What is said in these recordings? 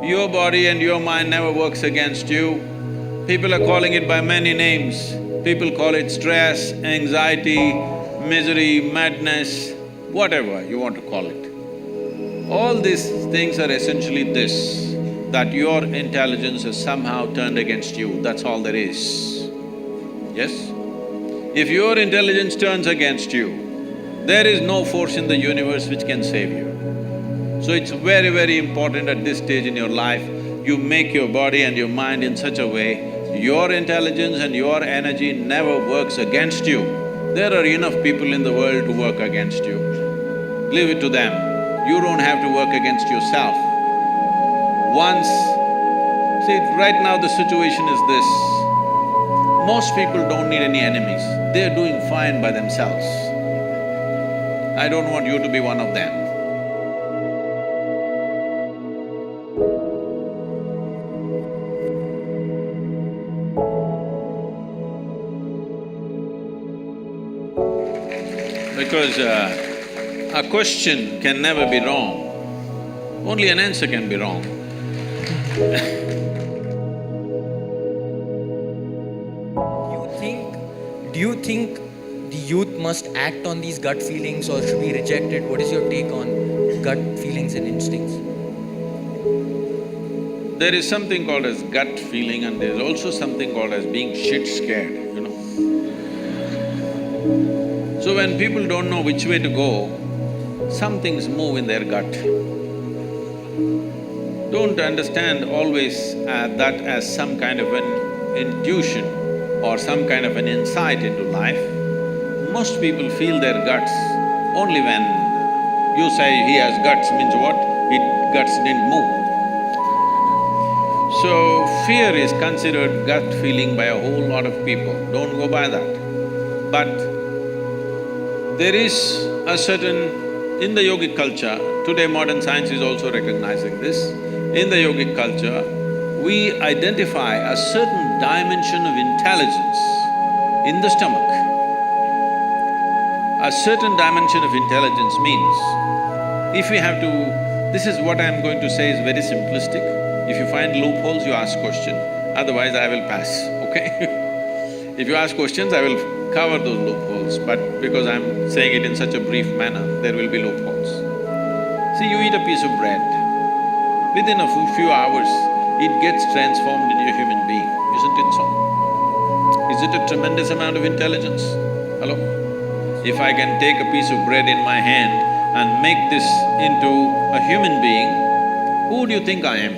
Your body and your mind never works against you. People are calling it by many names. People call it stress, anxiety, misery, madness, whatever you want to call it. All these things are essentially this, that your intelligence has somehow turned against you, that's all there is. Yes? If your intelligence turns against you, there is no force in the universe which can save you. So it's very, very important at this stage in your life, you make your body and your mind in such a way, your intelligence and your energy never works against you. There are enough people in the world to work against you. Leave it to them. You don't have to work against yourself. Once… See, right now the situation is this, most people don't need any enemies, they're doing fine by themselves. I don't want you to be one of them. Because a question can never be wrong, only an answer can be wrong. Do you think the youth must act on these gut feelings or should be rejected? What is your take on gut feelings and instincts? There is something called as gut feeling and there is also something called as being shit scared, you know. So when people don't know which way to go, some things move in their gut. Don't understand always that as some kind of an intuition or some kind of an insight into life. Most people feel their guts only when you say he has guts means what? Guts didn't move. So, fear is considered gut feeling by a whole lot of people, don't go by that. But there is a certain… in the yogic culture, today modern science is also recognizing this, in the yogic culture, we identify a certain dimension of intelligence in the stomach. A certain dimension of intelligence means, if we have to… this is what I'm going to say is very simplistic. If you find loopholes, you ask question, otherwise I will pass, okay? If you ask questions, I will cover those loopholes, but because I'm saying it in such a brief manner, there will be loopholes. See, you eat a piece of bread, within a few hours, it gets transformed into a human being, isn't it so? Is it a tremendous amount of intelligence? Hello? If I can take a piece of bread in my hand and make this into a human being, who do you think I am?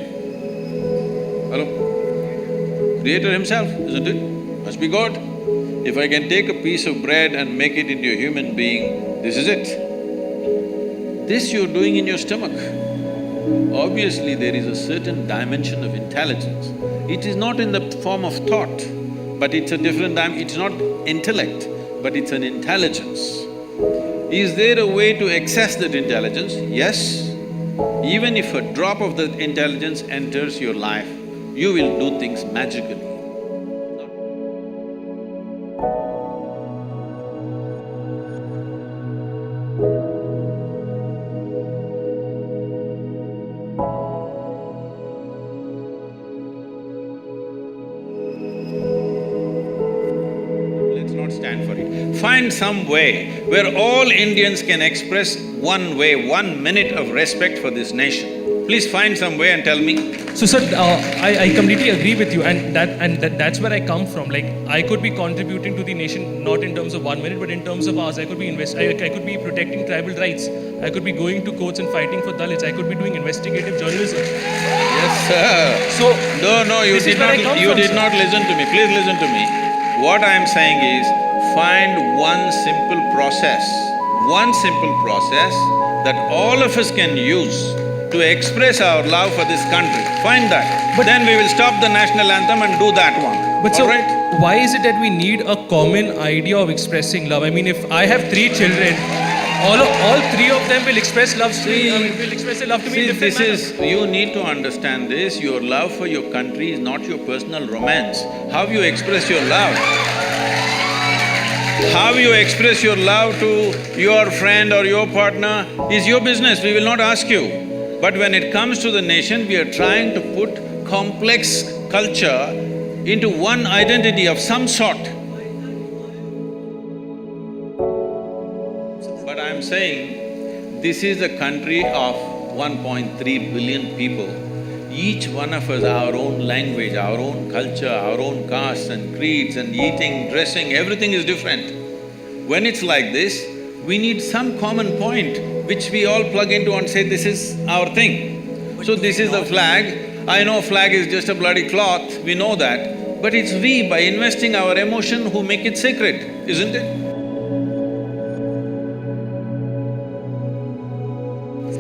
Hello? Creator himself, isn't it? Must be God. If I can take a piece of bread and make it into a human being, this is it. This you're doing in your stomach. Obviously, there is a certain dimension of intelligence. It is not in the form of thought, but it's a different it's not intellect, but it's an intelligence. Is there a way to access that intelligence? Yes. Even if a drop of that intelligence enters your life, you will do things magically. Stand for it. Find some way where all Indians can express one way, 1 minute of respect for this nation. Please find some way and tell me. So sir, I completely agree with you and that's where I come from. Like, I could be contributing to the nation not in terms of 1 minute but in terms of hours. I could be I could be protecting tribal rights. I could be going to courts and fighting for Dalits. I could be doing investigative journalism. Yes, sir. So… No, you did not listen to me. Please listen to me. What I am saying is, find one simple process that all of us can use to express our love for this country. Find that. But then we will stop the national anthem and do that one. But so, why is it that we need a common idea of expressing love? I mean, if I have 3 children, all 3 of them will express love to me, will express their love to me in different manners. You need to understand this, your love for your country is not your personal romance. How you express your love? How you express your love to your friend or your partner is your business, we will not ask you. But when it comes to the nation, we are trying to put complex culture into one identity of some sort. But I'm saying, this is a country of 1.3 billion people. Each one of us, our own language, our own culture, our own castes and creeds and eating, dressing, everything is different. When it's like this, we need some common point which we all plug into and say, this is our thing. So this is the flag. I know flag is just a bloody cloth, we know that. But it's we, by investing our emotion, who make it sacred, isn't it?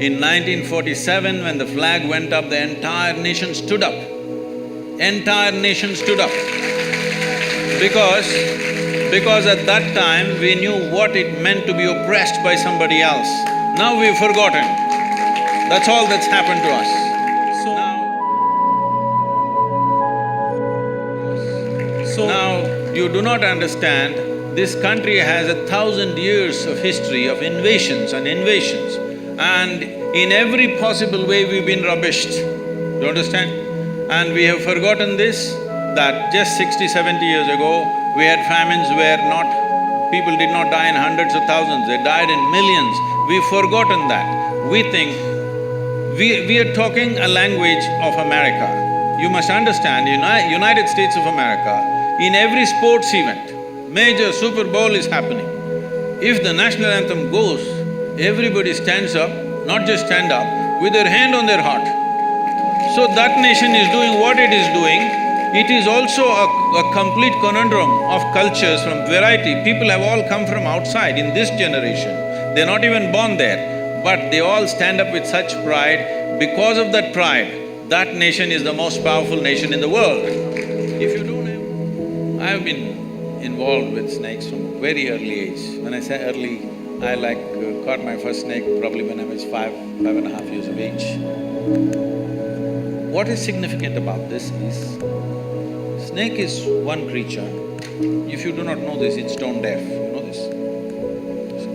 In 1947, when the flag went up, the entire nation stood up. Entire nation stood up. Because at that time, we knew what it meant to be oppressed by somebody else. Now we've forgotten. That's all that's happened to us. Now, you do not understand, this country has 1,000 years of history of invasions and invasions, and in every possible way we've been rubbished. Do you understand? And we have forgotten this, that just 60, 70 years ago, we had famines where people did not die in hundreds of thousands, they died in millions. We've forgotten that. We think… we are talking a language of America. You must understand, United States of America, in every sports event, major Super Bowl is happening. If the national anthem goes, everybody stands up, not just stand up, with their hand on their heart. So that nation is doing what it is doing. It is also a complete conundrum of cultures from variety. People have all come from outside in this generation. They're not even born there, but they all stand up with such pride. Because of that pride, that nation is the most powerful nation in the world. If you don't have… I've been involved with snakes from very early age. When I say early, I caught my first snake probably when I was 5.5 years of age. What is significant about this is, snake is one creature. If you do not know this, it's stone deaf, you know this?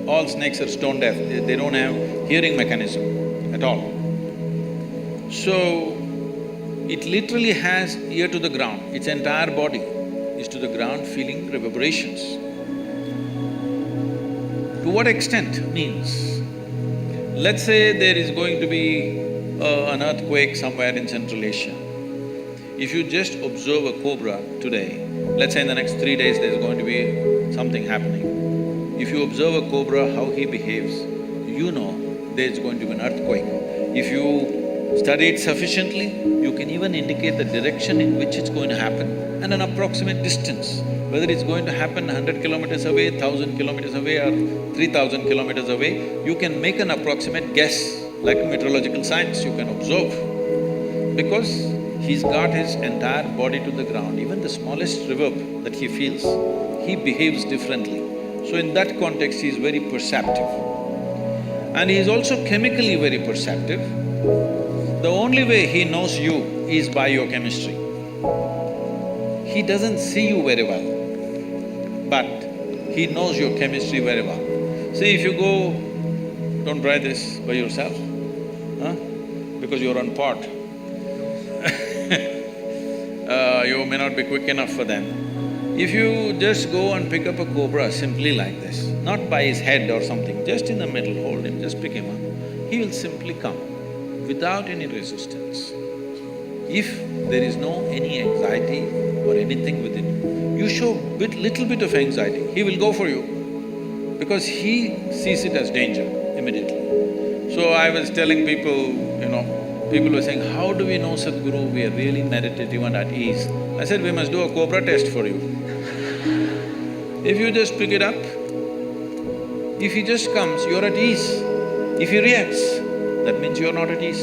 All snakes are stone deaf, they don't have hearing mechanism at all. So, it literally has ear to the ground, its entire body is to the ground feeling reverberations. To what extent means, let's say there is going to be an earthquake somewhere in Central Asia. If you just observe a cobra today, let's say in the next 3 days there's going to be something happening. If you observe a cobra, how he behaves, you know there's going to be an earthquake. If you study it sufficiently, you can even indicate the direction in which it's going to happen and an approximate distance. Whether it's going to happen 100 kilometers away, 1,000 kilometers away or 3,000 kilometers away, you can make an approximate guess, like meteorological science, you can observe. Because he's got his entire body to the ground, even the smallest reverb that he feels, he behaves differently. So in that context, he is very perceptive. And he is also chemically very perceptive. The only way he knows you is by your chemistry. He doesn't see you very well, but he knows your chemistry very well. See, if you go, don't try this by yourself, because you're on pot. You may not be quick enough for them. If you just go and pick up a cobra simply like this, not by his head or something, just in the middle, hold him, just pick him up, he will simply come without any resistance. If there is no any anxiety or anything within you, you show little bit of anxiety, he will go for you because he sees it as danger immediately. So I was telling people, people were saying, how do we know Sadhguru, we are really meditative and at ease? I said, we must do a Cobra test for you. If you just pick it up, if he just comes, you're at ease. If he reacts, that means you're not at ease.